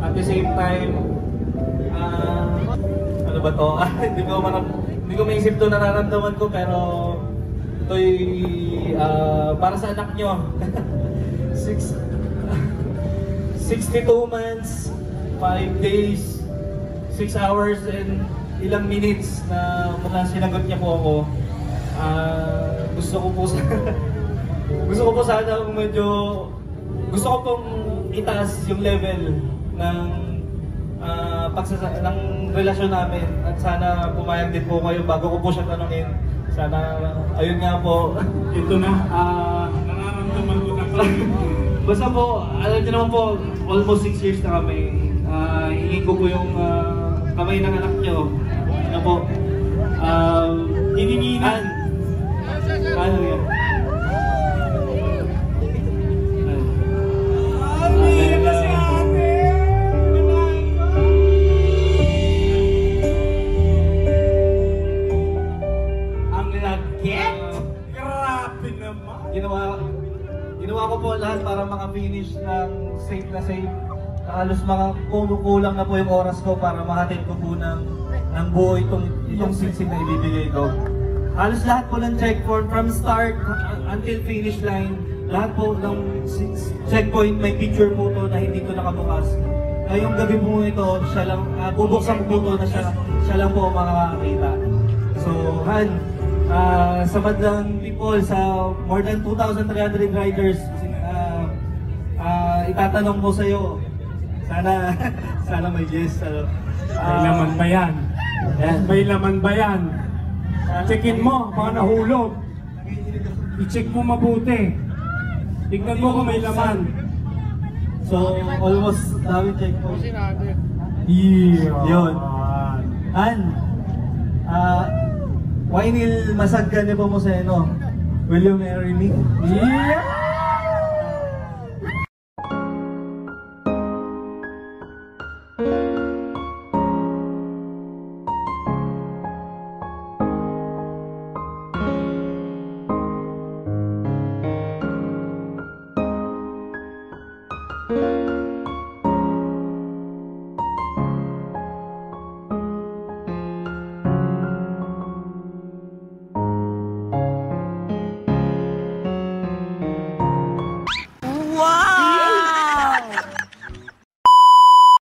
At the same time, ano ba to? Hindi ko maisip to nararamdaman ko, pero ito'y para sa anak nyo. 62 months, 5 days, 6 hours, and ilang minutes na mula sinagot niya po ako. Gusto ko po sana kung medyo gusto ko pong itaas yung level ng ng relasyon namin, at sana pumayag din po kayo bago ko po siya tanungin. Sana, ayun nga po. Ito na, nararamdaman ko na kami. Basta po, alam niyo naman po, almost 6 years na kami. Hingin ko po yung kamay ng anak niyo. Ano po? Hininginan. Ano yan? Ginawa ko po lahat para maka-finish ng safe na safe. Halos kumukulang na po yung oras ko para mahatid ko po ng buo itong singsing na ibibigay ko. Halos lahat po ng checkpoint from start until finish line, lahat po ng checkpoint may picture po to na hindi ko nakabukas. Ngayong gabi po ito, siya lang, bubuksan ko po to na siya lang po makakakita. So, Han, sa bandang people, sa more than 2,300 riders, itatanong ko sa'yo, sana may yes. May laman ba yan? May laman ba yan? Checkin mo, baka nahulog. I-check mo mabuti. Tignan mo kung may laman. So, almost dami checkpoint. Yeah. Yun. Han, Wainil masagkan niyo po mo sa ino. Will you marry me? Yeah!